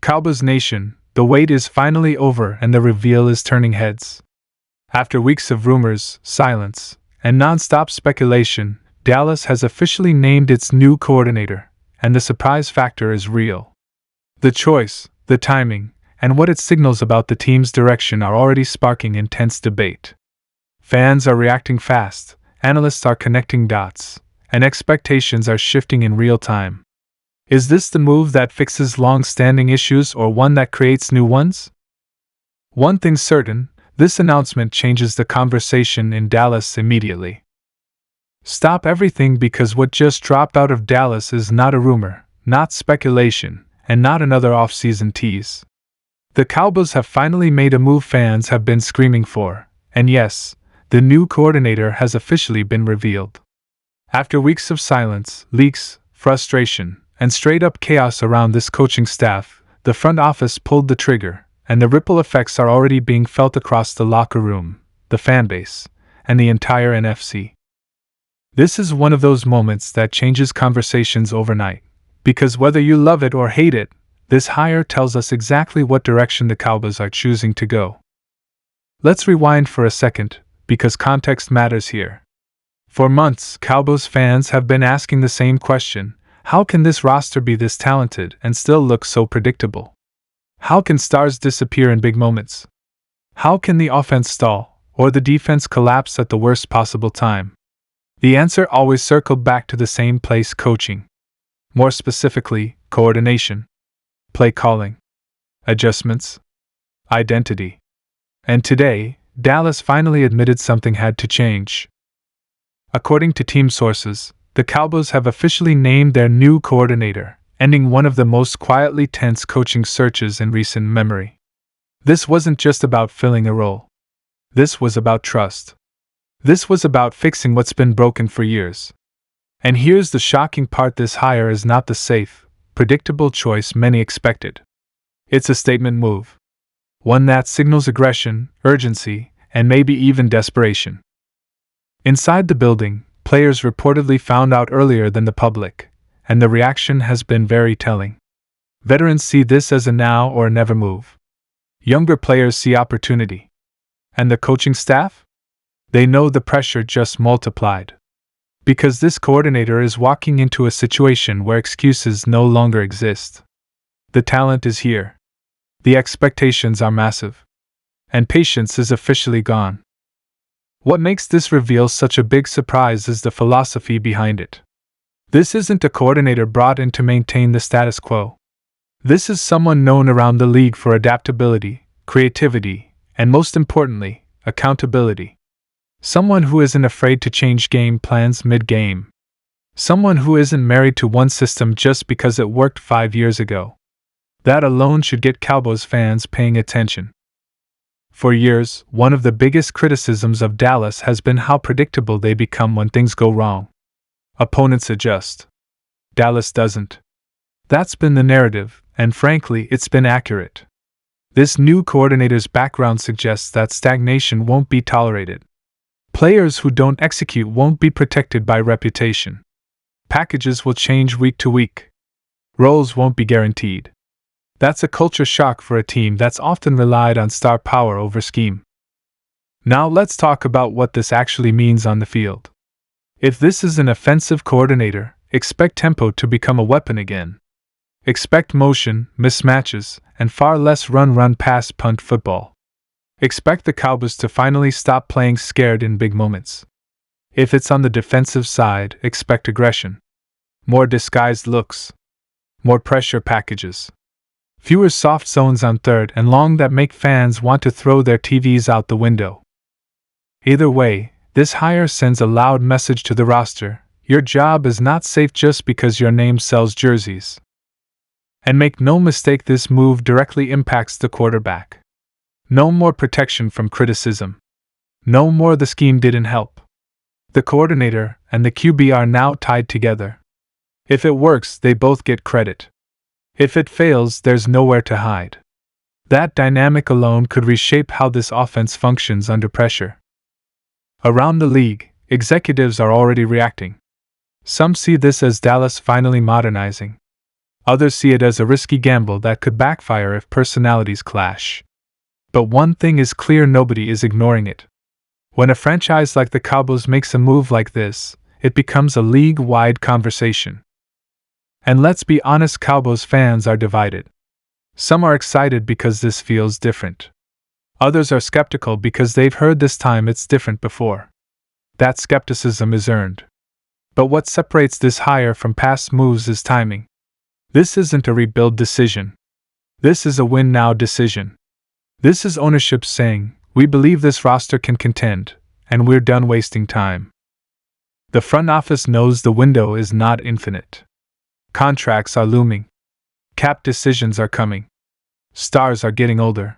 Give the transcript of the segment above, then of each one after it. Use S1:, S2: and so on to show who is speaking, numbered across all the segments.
S1: Cowboys Nation, the wait is finally over and the reveal is turning heads. After weeks of rumors, silence, and non-stop speculation, Dallas has officially named its new coordinator, and the surprise factor is real. The choice, the timing, and what it signals about the team's direction are already sparking intense debate. Fans are reacting fast, analysts are connecting dots, and expectations are shifting in real time. Is this the move that fixes long-standing issues or one that creates new ones? One thing's certain, this announcement changes the conversation in Dallas immediately. Stop everything, because what just dropped out of Dallas is not a rumor, not speculation, and not another off-season tease. The Cowboys have finally made a move fans have been screaming for, and yes, the new coordinator has officially been revealed. After weeks of silence, leaks, frustration, and straight-up chaos around this coaching staff, the front office pulled the trigger, and the ripple effects are already being felt across the locker room, the fanbase, and the entire NFC. This is one of those moments that changes conversations overnight, because whether you love it or hate it, this hire tells us exactly what direction the Cowboys are choosing to go. Let's rewind for a second, because context matters here. For months, Cowboys fans have been asking the same question: how can this roster be this talented and still look so predictable? How can stars disappear in big moments? How can the offense stall, or the defense collapse at the worst possible time? The answer always circled back to the same place: coaching. More specifically, coordination, play calling, adjustments, identity. And today, Dallas finally admitted something had to change. According to team sources, the Cowboys have officially named their new coordinator, ending one of the most quietly tense coaching searches in recent memory. This wasn't just about filling a role. This was about trust. This was about fixing what's been broken for years. And here's the shocking part: this hire is not the safe, predictable choice many expected. It's a statement move. One that signals aggression, urgency, and maybe even desperation. Inside the building, players reportedly found out earlier than the public, and the reaction has been very telling. Veterans see this as a now or never move. Younger players see opportunity. And the coaching staff? They know the pressure just multiplied. Because this coordinator is walking into a situation where excuses no longer exist. The talent is here. The expectations are massive. And patience is officially gone. What makes this reveal such a big surprise is the philosophy behind it. This isn't a coordinator brought in to maintain the status quo. This is someone known around the league for adaptability, creativity, and most importantly, accountability. Someone who isn't afraid to change game plans mid-game. Someone who isn't married to one system just because it worked 5 years ago. That alone should get Cowboys fans paying attention. For years, one of the biggest criticisms of Dallas has been how predictable they become when things go wrong. Opponents adjust. Dallas doesn't. That's been the narrative, and frankly, it's been accurate. This new coordinator's background suggests that stagnation won't be tolerated. Players who don't execute won't be protected by reputation. Packages will change week to week. Roles won't be guaranteed. That's a culture shock for a team that's often relied on star power over scheme. Now let's talk about what this actually means on the field. If this is an offensive coordinator, expect tempo to become a weapon again. Expect motion, mismatches, and far less run-pass-punt football. Expect the Cowboys to finally stop playing scared in big moments. If it's on the defensive side, expect aggression. More disguised looks. More pressure packages. Fewer soft zones on third and long that make fans want to throw their TVs out the window. Either way, this hire sends a loud message to the roster: your job is not safe just because your name sells jerseys. And make no mistake, this move directly impacts the quarterback. No more protection from criticism. No more the scheme didn't help. The coordinator and the QB are now tied together. If it works, they both get credit. If it fails, there's nowhere to hide. That dynamic alone could reshape how this offense functions under pressure. Around the league, executives are already reacting. Some see this as Dallas finally modernizing. Others see it as a risky gamble that could backfire if personalities clash. But one thing is clear: nobody is ignoring it. When a franchise like the Cowboys makes a move like this, it becomes a league-wide conversation. And let's be honest, Cowboys fans are divided. Some are excited because this feels different. Others are skeptical because they've heard this time it's different before. That skepticism is earned. But what separates this hire from past moves is timing. This isn't a rebuild decision. This is a win-now decision. This is ownership saying, we believe this roster can contend, and we're done wasting time. The front office knows the window is not infinite. Contracts are looming. Cap decisions are coming. Stars are getting older.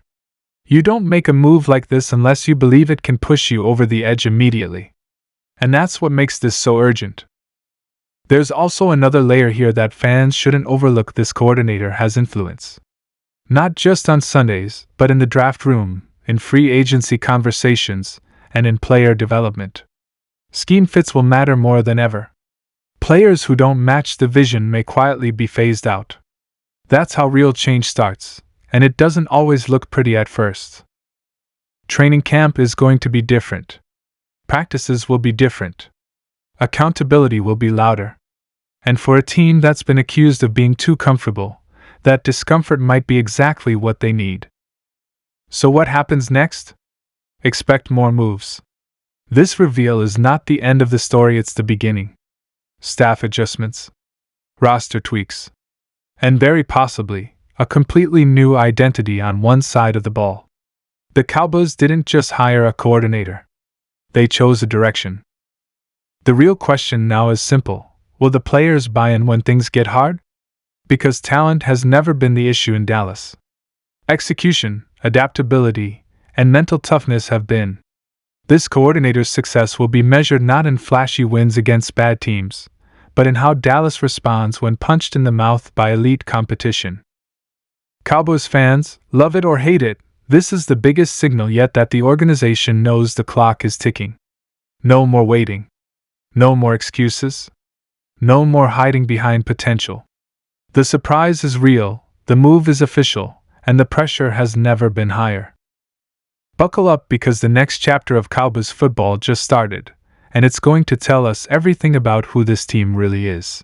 S1: You don't make a move like this unless you believe it can push you over the edge immediately. And that's what makes this so urgent. There's also another layer here that fans shouldn't overlook. This coordinator has influence. Not just on Sundays, but in the draft room, in free agency conversations, and in player development. Scheme fits will matter more than ever. Players who don't match the vision may quietly be phased out. That's how real change starts, and it doesn't always look pretty at first. Training camp is going to be different. Practices will be different. Accountability will be louder. And for a team that's been accused of being too comfortable, that discomfort might be exactly what they need. So what happens next? Expect more moves. This reveal is not the end of the story, it's the beginning. Staff adjustments, roster tweaks, and very possibly, a completely new identity on one side of the ball. The Cowboys didn't just hire a coordinator. They chose a direction. The real question now is simple: will the players buy in when things get hard? Because talent has never been the issue in Dallas. Execution, adaptability, and mental toughness have been. This coordinator's success will be measured not in flashy wins against bad teams, but in how Dallas responds when punched in the mouth by elite competition. Cowboys fans, love it or hate it, this is the biggest signal yet that the organization knows the clock is ticking. No more waiting. No more excuses. No more hiding behind potential. The surprise is real, the move is official, and the pressure has never been higher. Buckle up, because the next chapter of Cowboys football just started, and it's going to tell us everything about who this team really is.